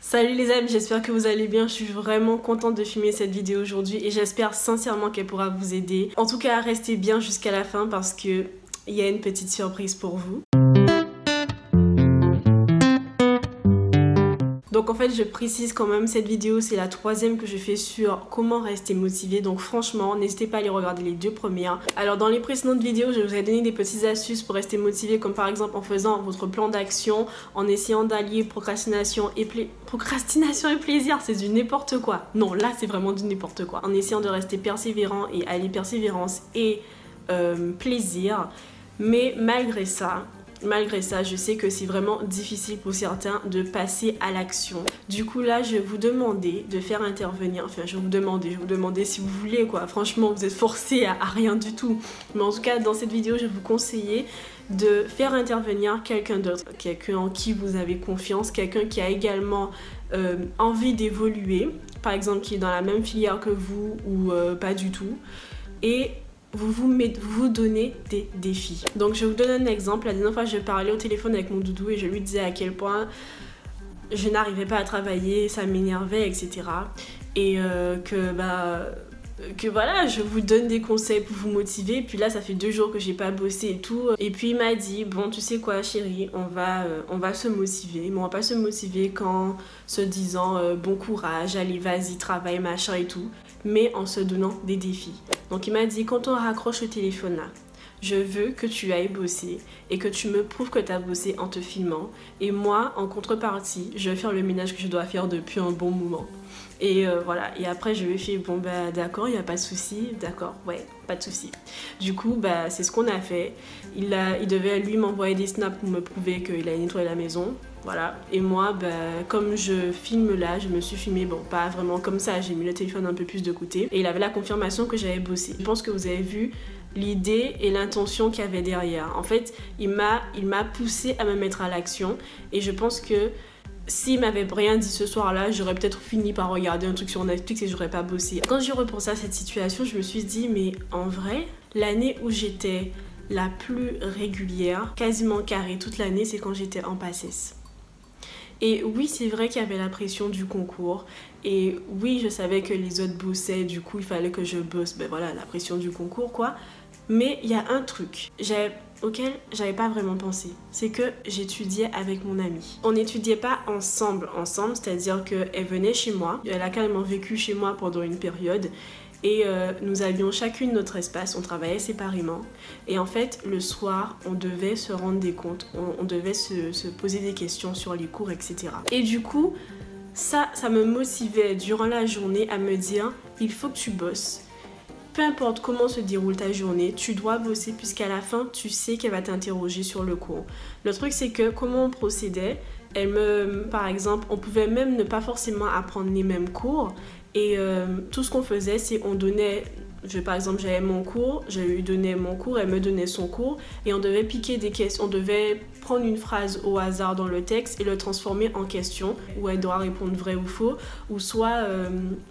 Salut les amis, j'espère que vous allez bien. Je suis vraiment contente de filmer cette vidéo aujourd'hui et j'espère sincèrement qu'elle pourra vous aider. En tout cas, restez bien jusqu'à la fin parce que il y a une petite surprise pour vous. Donc en fait je précise quand même, cette vidéo c'est la troisième que je fais sur comment rester motivé. Donc franchement n'hésitez pas à aller regarder les deux premières. Alors dans les précédentes vidéos je vous ai donné des petites astuces pour rester motivé, comme par exemple en faisant votre plan d'action, en essayant d'allier procrastination et plaisir. C'est du n'importe quoi. Non, là c'est vraiment du n'importe quoi. En essayant de rester persévérant et allier persévérance et plaisir. Mais malgré ça, je sais que c'est vraiment difficile pour certains de passer à l'action. Du coup là, je vais vous demander de faire intervenir, enfin je vais vous demander si vous voulez quoi. Franchement, vous êtes forcés à rien du tout. Mais en tout cas, dans cette vidéo, je vais vous conseiller de faire intervenir quelqu'un d'autre, quelqu'un en qui vous avez confiance, quelqu'un qui a également envie d'évoluer, par exemple qui est dans la même filière que vous ou pas du tout. Et vous donnez des défis. Donc je vous donne un exemple. La dernière fois je parlais au téléphone avec mon doudou et je lui disais à quel point je n'arrivais pas à travailler, ça m'énervait, etc. Et que voilà, je vous donne des conseils pour vous motiver. Et puis là ça fait 2 jours que j'ai pas bossé et tout. Et puis il m'a dit, bon tu sais quoi chérie, on va se motiver. Mais on va pas se motiver qu'en se disant bon courage, allez vas-y travaille machin et tout, mais en se donnant des défis. Donc il m'a dit, quand on raccroche le téléphone là, je veux que tu ailles bosser et que tu me prouves que tu as bossé en te filmant. Et moi, en contrepartie, je vais faire le ménage que je dois faire depuis un bon moment. Et voilà, et après je lui ai fait, bon bah d'accord, il n'y a pas de souci, d'accord, ouais, pas de souci. Du coup, bah c'est ce qu'on a fait. Il devait lui m'envoyer des snaps pour me prouver qu'il a nettoyé la maison. Voilà, et moi, bah, comme je filme là, je me suis filmée, bon, pas vraiment comme ça, j'ai mis le téléphone un peu plus de côté. Et il avait la confirmation que j'avais bossé. Je pense que vous avez vu l'idée et l'intention qu'il y avait derrière. En fait, il m'a poussé à me mettre à l'action. Et je pense que s'il m'avait rien dit ce soir-là, j'aurais peut-être fini par regarder un truc sur Netflix et j'aurais pas bossé. Quand j'ai repensé à cette situation, je me suis dit, mais en vrai, l'année où j'étais la plus régulière, quasiment carrée toute l'année, c'est quand j'étais en PACES. Et oui, c'est vrai qu'il y avait la pression du concours. Et oui, je savais que les autres bossaient, du coup, il fallait que je bosse. Ben voilà, la pression du concours, quoi. Mais il y a un truc auquel j'avais pas vraiment pensé. C'est que j'étudiais avec mon amie. On n'étudiait pas ensemble, c'est-à-dire qu'elle venait chez moi. Elle a carrément vécu chez moi pendant une période. Et nous avions chacune notre espace, on travaillait séparément. Et en fait, le soir, on devait se rendre des comptes, on devait se poser des questions sur les cours, etc. Et du coup, ça me motivait durant la journée à me dire, il faut que tu bosses. Peu importe comment se déroule ta journée, tu dois bosser puisqu'à la fin, tu sais qu'elle va t'interroger sur le cours. Le truc, c'est que comment on procédait, par exemple, on pouvait même ne pas forcément apprendre les mêmes cours. Et tout ce qu'on faisait, c'est on donnait, par exemple j'avais mon cours, je lui donnais mon cours, elle me donnait son cours et on devait piquer des questions, on devait prendre une phrase au hasard dans le texte et le transformer en question où elle doit répondre vrai ou faux, ou soit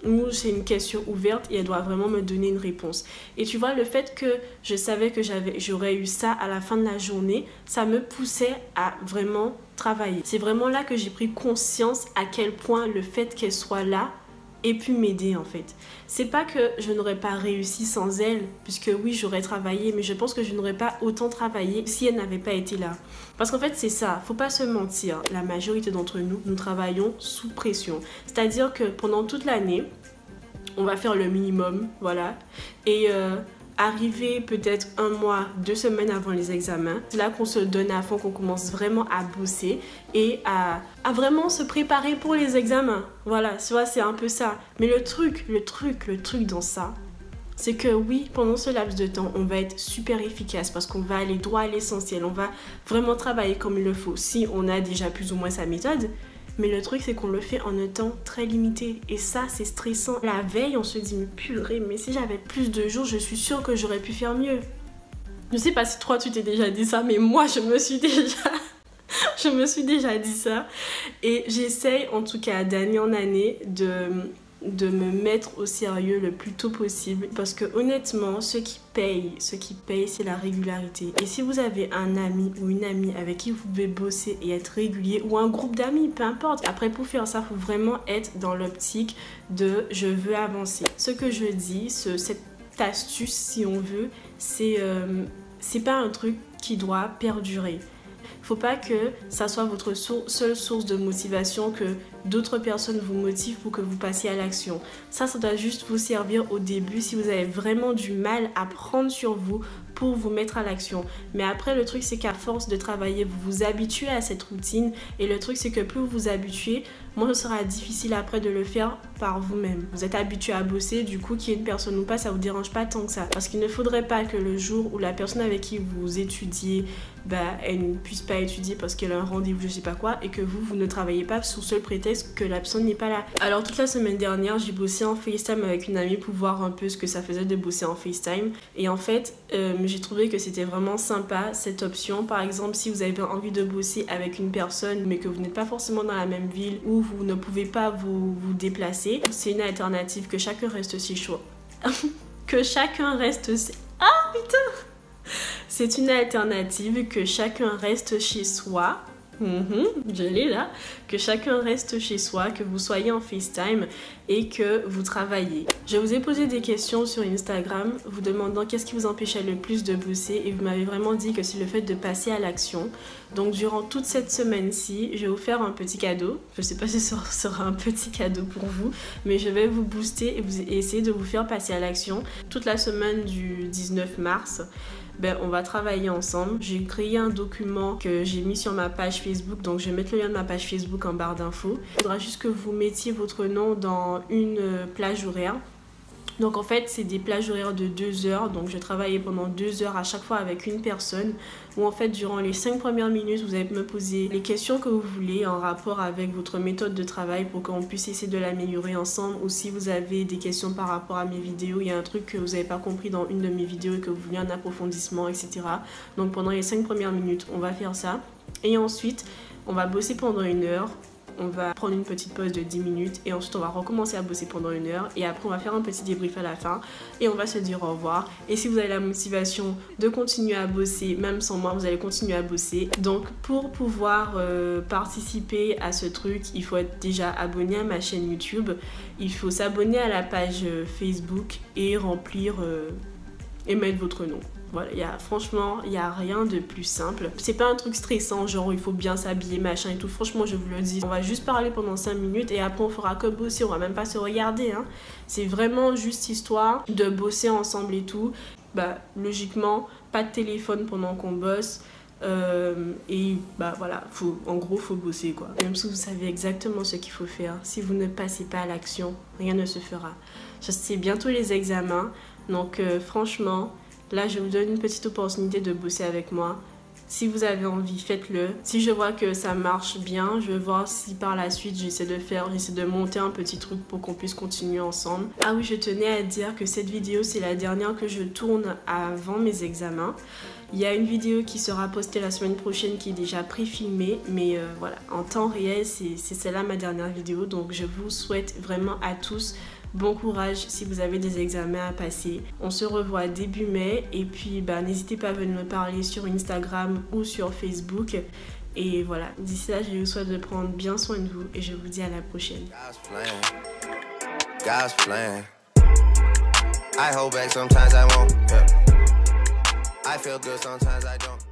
où c'est une question ouverte et elle doit vraiment me donner une réponse. Et tu vois, le fait que je savais que j'aurais eu ça à la fin de la journée, ça me poussait à vraiment travailler. C'est vraiment là que j'ai pris conscience à quel point le fait qu'elle soit là et pu m'aider en fait. C'est pas que je n'aurais pas réussi sans elle, puisque oui j'aurais travaillé, mais je pense que je n'aurais pas autant travaillé si elle n'avait pas été là. Parce qu'en fait c'est ça, faut pas se mentir, la majorité d'entre nous, nous travaillons sous pression. C'est-à-dire que pendant toute l'année, on va faire le minimum, voilà, et arriver peut-être 1 mois, 2 semaines avant les examens, c'est là qu'on se donne à fond, qu'on commence vraiment à bosser et à vraiment se préparer pour les examens. Voilà, tu vois, c'est un peu ça. Mais le truc dans ça, c'est que oui, pendant ce laps de temps, on va être super efficace parce qu'on va aller droit à l'essentiel, on va vraiment travailler comme il le faut, si on a déjà plus ou moins sa méthode. Mais le truc, c'est qu'on le fait en un temps très limité. Et ça, c'est stressant. La veille, on se dit, mais purée, mais si j'avais plus de jours, je suis sûre que j'aurais pu faire mieux. Je sais pas si toi, tu t'es déjà dit ça, mais moi, je me suis déjà dit ça. Et j'essaye, en tout cas, d'année en année, de me mettre au sérieux le plus tôt possible parce que honnêtement, ce qui paye, c'est la régularité. Et si vous avez un ami ou une amie avec qui vous pouvez bosser et être régulier, ou un groupe d'amis, peu importe. Après, pour faire ça, il faut vraiment être dans l'optique de je veux avancer. Ce que je dis, cette astuce, si on veut, c'est pas un truc qui doit perdurer. Faut pas que ça soit votre seule source de motivation, que d'autres personnes vous motivent pour que vous passiez à l'action. Ça doit juste vous servir au début si vous avez vraiment du mal à prendre sur vous pour vous mettre à l'action. Mais après, le truc, c'est qu'à force de travailler, vous vous habituez à cette routine. Et le truc, c'est que plus vous vous habituez, moins ce sera difficile après de le faire par vous-même. Vous êtes habitué à bosser, du coup, qu'il y ait une personne ou pas, ça vous dérange pas tant que ça. Parce qu'il ne faudrait pas que le jour où la personne avec qui vous étudiez, elle ne puisse pas étudier parce qu'elle a un rendez-vous, je sais pas quoi, et que vous ne travaillez pas sous seul prétexte que la personne n'est pas là. Alors, toute la semaine dernière, j'ai bossé en FaceTime avec une amie pour voir un peu ce que ça faisait de bosser en FaceTime. Et en fait, j'ai trouvé que c'était vraiment sympa cette option. Par exemple, si vous avez envie de bosser avec une personne mais que vous n'êtes pas forcément dans la même ville ou vous ne pouvez pas vous déplacer, c'est une alternative que chacun reste chez soi. Que chacun reste... Ah putain! C'est une alternative que chacun reste chez soi. Je l'ai là. Que chacun reste chez soi, que vous soyez en FaceTime et que vous travaillez. Je vous ai posé des questions sur Instagram vous demandant qu'est-ce qui vous empêchait le plus de bosser et vous m'avez vraiment dit que c'est le fait de passer à l'action. Donc durant toute cette semaine-ci, je vais vous faire un petit cadeau. Je ne sais pas si ce sera un petit cadeau pour vous, mais je vais vous booster et essayer de vous faire passer à l'action. Toute la semaine du 19 mars, on va travailler ensemble. J'ai créé un document que j'ai mis sur ma page Facebook, donc je vais mettre le lien de ma page Facebook en barre d'infos. Il faudra juste que vous mettiez votre nom dans une plage horaire. Donc en fait, c'est des plages horaires de 2 heures. Donc je travaillais pendant 2 heures à chaque fois avec une personne. Où en fait, durant les 5 premières minutes, vous allez me poser les questions que vous voulez en rapport avec votre méthode de travail pour qu'on puisse essayer de l'améliorer ensemble. Ou si vous avez des questions par rapport à mes vidéos, il y a un truc que vous n'avez pas compris dans une de mes vidéos et que vous voulez un approfondissement, etc. Donc pendant les 5 premières minutes, on va faire ça. Et ensuite, on va bosser pendant 1 heure. On va prendre une petite pause de 10 minutes et ensuite on va recommencer à bosser pendant 1 heure et après on va faire un petit débrief à la fin et on va se dire au revoir. Et si vous avez la motivation de continuer à bosser, même sans moi, vous allez continuer à bosser. Donc pour pouvoir participer à ce truc, il faut être déjà abonné à ma chaîne YouTube, il faut s'abonner à la page Facebook et remplir et mettre votre nom. Voilà, franchement, il n'y a rien de plus simple. C'est pas un truc stressant, genre il faut bien s'habiller, machin et tout. Franchement, je vous le dis, on va juste parler pendant 5 minutes et après on fera que bosser, on va même pas se regarder. C'est vraiment juste histoire de bosser ensemble et tout. Logiquement, pas de téléphone pendant qu'on bosse. Et voilà, en gros, faut bosser quoi. Même si vous savez exactement ce qu'il faut faire, si vous ne passez pas à l'action, rien ne se fera. C'est bientôt les examens, donc franchement... Là, je vous donne une petite opportunité de bosser avec moi. Si vous avez envie, faites-le. Si je vois que ça marche bien, je vais voir si par la suite j'essaie de monter un petit truc pour qu'on puisse continuer ensemble. Ah oui, je tenais à dire que cette vidéo, c'est la dernière que je tourne avant mes examens. Il y a une vidéo qui sera postée la semaine prochaine qui est déjà pré-filmée, mais voilà, en temps réel, c'est celle-là ma dernière vidéo. Donc je vous souhaite vraiment à tous bon courage si vous avez des examens à passer. On se revoit début mai et puis n'hésitez pas à venir me parler sur Instagram ou sur Facebook. Et voilà, d'ici là, je vous souhaite de prendre bien soin de vous et je vous dis à la prochaine. God's plan. I hold back sometimes I won't. I feel good sometimes I don't.